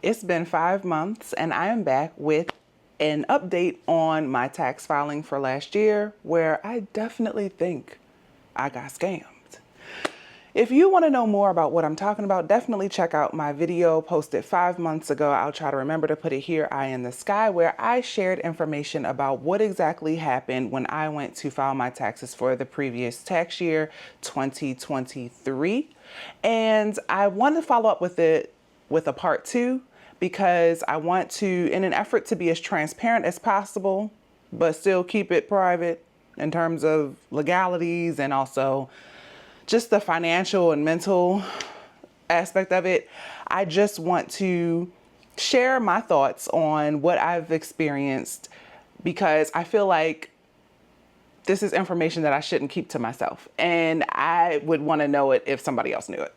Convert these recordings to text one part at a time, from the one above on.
It's been 5 months and I am back with an update on my tax filing for last year, where I definitely think I got scammed. If you want to know more about what I'm talking about, definitely check out my video posted 5 months ago. I'll try to remember to put it here, Eye in the Sky, where I shared information about what exactly happened when I went to file my taxes for the previous tax year, 2023. And I want to follow up with it with a part 2, because I want to, in an effort to be as transparent as possible, but still keep it private in terms of legalities and also just the financial and mental aspect of it. I just want to share my thoughts on what I've experienced, because I feel like this is information that I shouldn't keep to myself, and I would want to know it if somebody else knew it.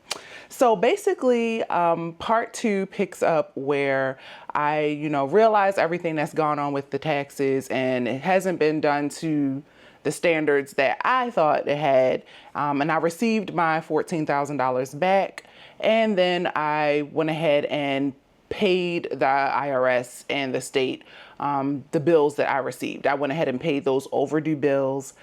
So basically, part 2 picks up where I, realize everything that's gone on with the taxes, and it hasn't been done to the standards that I thought it had. And I received my $14,000 back. And then I went ahead and paid the IRS and the state the bills that I received. I went ahead and paid those overdue bills.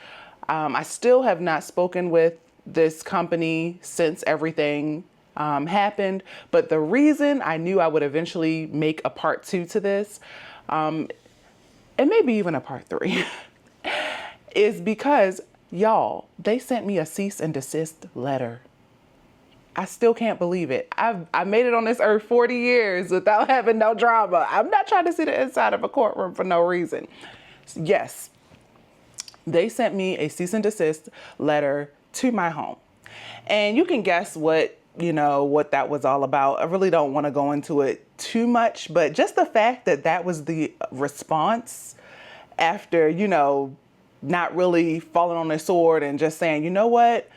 I still have not spoken with this company since everything happened. But the reason I knew I would eventually make a part 2 to this, and maybe even a part 3, is because, y'all, they sent me a cease and desist letter. I still can't believe it. I made it on this earth 40 years without having no drama. I'm not trying to see the inside of a courtroom for no reason. Yes, they sent me a cease and desist letter to my home. And you can guess what that was all about. I really don't want to go into it too much, but just the fact that that was the response after, not really falling on their sword and just saying, you know what,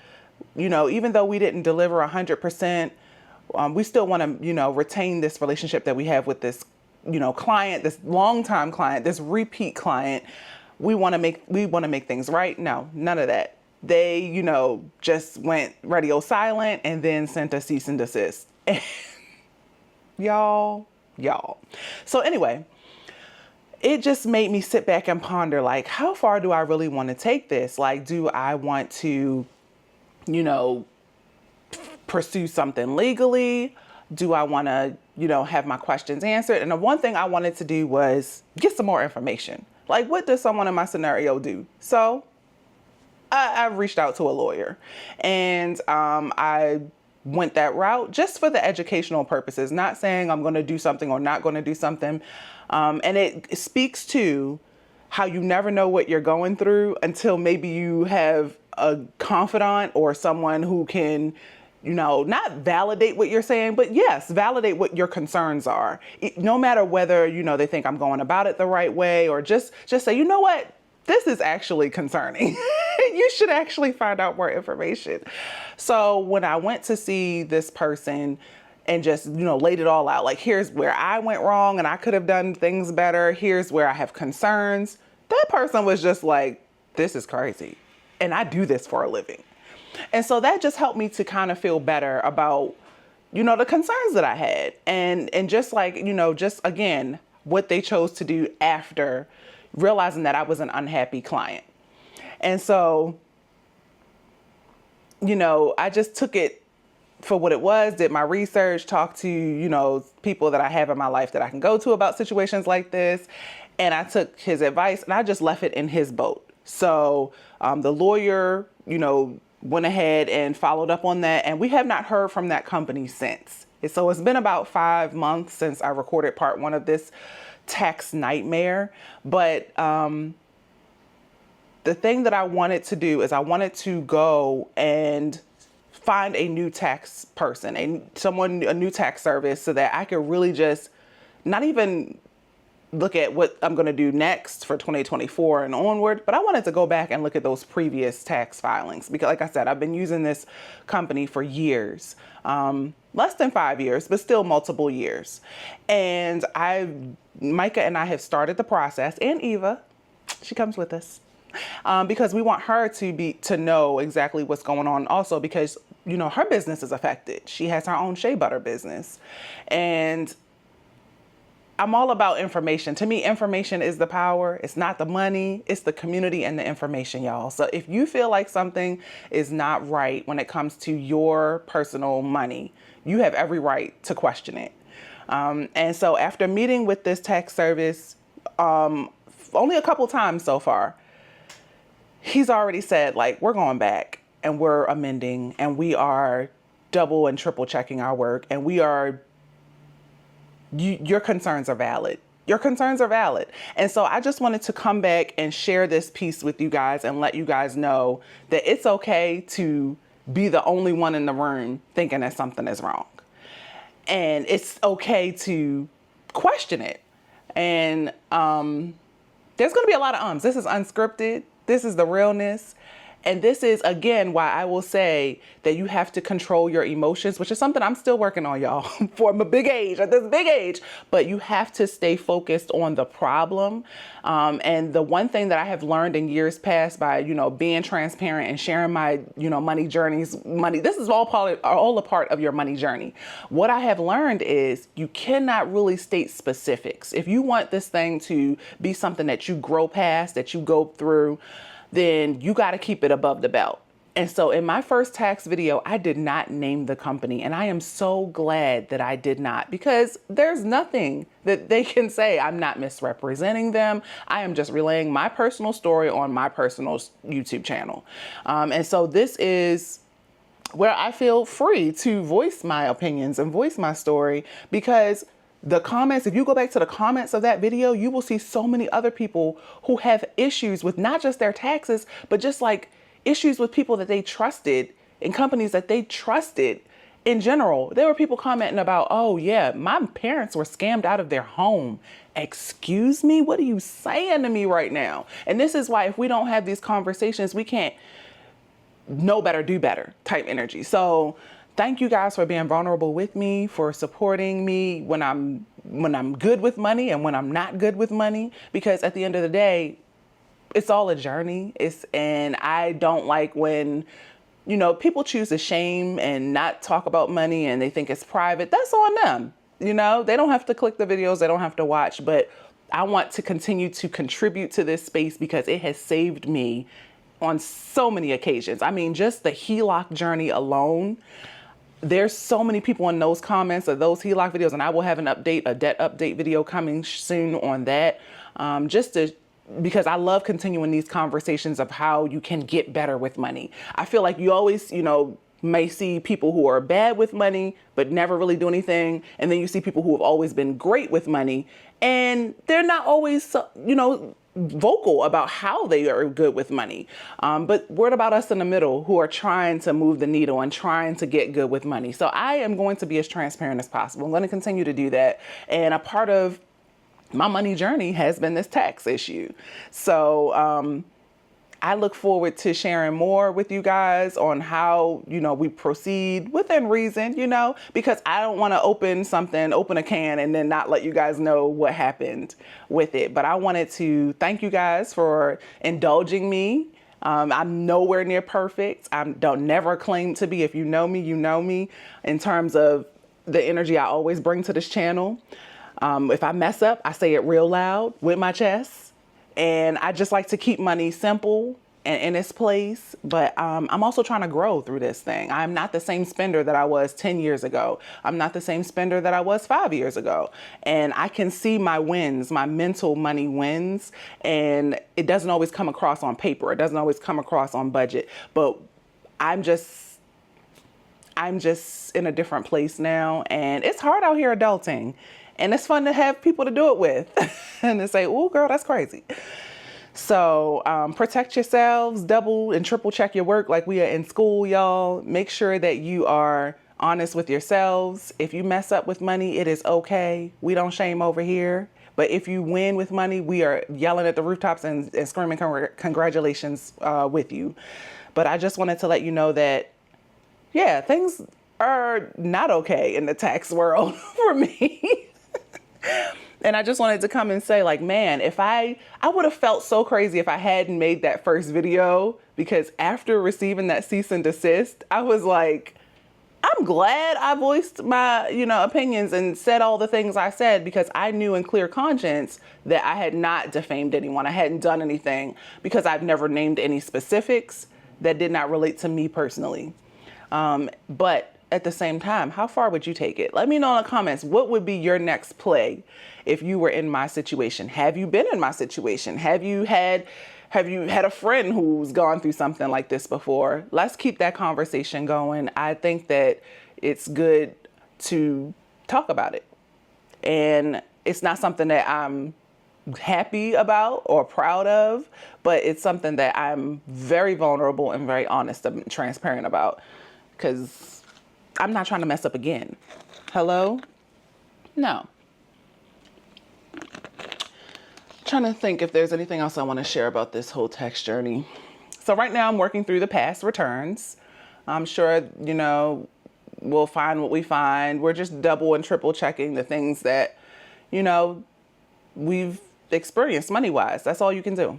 even though we didn't deliver 100%, we still want to, retain this relationship that we have with this, client, this longtime client, this repeat client. We want to make things right. No, none of that. They, just went radio silent and then sent a cease and desist. y'all. So anyway, it just made me sit back and ponder, like, how far do I really want to take this? Like, do I want to, pursue something legally? Do I want to, have my questions answered? And the one thing I wanted to do was get some more information. Like, what does someone in my scenario do? So I reached out to a lawyer, and I went that route just for the educational purposes, not saying I'm going to do something or not going to do something. And it speaks to how you never know what you're going through until maybe you have a confidant or someone who can, not validate what you're saying, but yes, validate what your concerns are. No matter whether, they think I'm going about it the right way, or just say, you know what, this is actually concerning. You should actually find out more information. So when I went to see this person and just, laid it all out, like, here's where I went wrong and I could have done things better. Here's where I have concerns. That person was just like, this is crazy. And I do this for a living. And so that just helped me to kind of feel better about, the concerns that I had. And just like, just again, what they chose to do after realizing that I was an unhappy client. And so, I just took it for what it was, did my research, talked to, people that I have in my life that I can go to about situations like this. And I took his advice and I just left it in his boat. So the lawyer, went ahead and followed up on that. And we have not heard from that company since. So it's been about 5 months since I recorded part 1 of this tax nightmare. But the thing that I wanted to do is I wanted to go and find a new tax person, a new tax service, so that I could really just not even look at what I'm going to do next for 2024 and onward, but I wanted to go back and look at those previous tax filings, because like I said, I've been using this company for years, less than 5 years, but still multiple years. And Micah and I have started the process, and Eva, she comes with us. Because we want her to know exactly what's going on also, because, her business is affected. She has her own shea butter business. And I'm all about information. To me, information is the power. It's not the money, it's the community and the information, y'all. So if you feel like something is not right when it comes to your personal money, you have every right to question it. And so after meeting with this tax service, only a couple times so far, he's already said, like, we're going back and we're amending and we are double and triple checking our work, and we are, your concerns are valid. Your concerns are valid. And so I just wanted to come back and share this piece with you guys and let you guys know that it's okay to be the only one in the room thinking that something is wrong. And it's okay to question it. And there's going to be a lot of ums. This is unscripted. This is the realness. And this is, again, why I will say that you have to control your emotions, which is something I'm still working on, y'all, for my big age, at this big age. But you have to stay focused on the problem. And the one thing that I have learned in years past by, you know, being transparent and sharing my, you know, money journeys, this is all a part of your money journey. What I have learned is you cannot really state specifics. If you want this thing to be something that you grow past, that you go through, then you got to keep it above the belt. And so in my first tax video, I did not name the company. And I am so glad that I did not, because there's nothing that they can say. I'm not misrepresenting them. I am just relaying my personal story on my personal YouTube channel. And so this is where I feel free to voice my opinions and voice my story, because the comments, if you go back to the comments of that video, you will see so many other people who have issues with not just their taxes, but just like issues with people that they trusted and companies that they trusted in general. There were people commenting about, oh yeah, my parents were scammed out of their home. Excuse me? What are you saying to me right now? And this is why if we don't have these conversations, we can't know better, do better type energy. So thank you guys for being vulnerable with me, for supporting me when I'm good with money and when I'm not good with money, because at the end of the day, it's all a journey. And I don't like when, you know, people choose to shame and not talk about money and they think it's private. That's on them. You know, they don't have to click the videos. They don't have to watch, but I want to continue to contribute to this space because it has saved me on so many occasions. I mean, just the HELOC journey alone. There's so many people in those comments of those HELOC videos, and I will have a debt update video coming soon on that. Because I love continuing these conversations of how you can get better with money. I feel like you always, you know, may see people who are bad with money, but never really do anything. And then you see people who have always been great with money, and they're not always, you know, vocal about how they are good with money. But what about us in the middle who are trying to move the needle and trying to get good with money? So I am going to be as transparent as possible. I'm going to continue to do that. And a part of my money journey has been this tax issue. So I look forward to sharing more with you guys on how, you know, we proceed within reason, you know, because I don't want to open a can and then not let you guys know what happened with it. But I wanted to thank you guys for indulging me. I'm nowhere near perfect. I don't never claim to be. If you know me, you know me in terms of the energy I always bring to this channel. If I mess up, I say it real loud with my chest. And I just like to keep money simple and in its place. But I'm also trying to grow through this thing. I'm not the same spender that I was 10 years ago. I'm not the same spender that I was 5 years ago. And I can see my wins, my mental money wins. And it doesn't always come across on paper. It doesn't always come across on budget. But I'm just in a different place now. And it's hard out here adulting. And it's fun to have people to do it with and to say, oh, girl, that's crazy. So protect yourselves, double and triple check your work like we are in school, y'all. Make sure that you are honest with yourselves. If you mess up with money, it is okay. We don't shame over here. But if you win with money, we are yelling at the rooftops and screaming congratulations with you. But I just wanted to let you know that, yeah, things are not okay in the tax world for me. And I just wanted to come and say, like, man, if I would have felt so crazy if I hadn't made that first video, because after receiving that cease and desist, I was like, I'm glad I voiced my, opinions and said all the things I said, because I knew in clear conscience that I had not defamed anyone. I hadn't done anything, because I've never named any specifics that did not relate to me personally. But at the same time, how far would you take it? Let me know in the comments. What would be your next play if you were in my situation? Have you been in my situation? Have you had a friend who's gone through something like this before? Let's keep that conversation going. I think that it's good to talk about it. And it's not something that I'm happy about or proud of, but it's something that I'm very vulnerable and very honest and transparent about, because I'm not trying to mess up again. Hello? No. Trying to think if there's anything else I want to share about this whole tax journey. So right now I'm working through the past returns. I'm sure, we'll find what we find. We're just double and triple checking the things that, we've experienced money-wise. That's all you can do.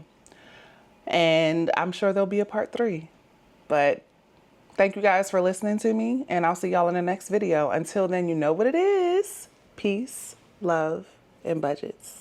And I'm sure there'll be a part 3. But thank you guys for listening to me, and I'll see y'all in the next video. Until then, you know what it is. Peace, love, and budgets.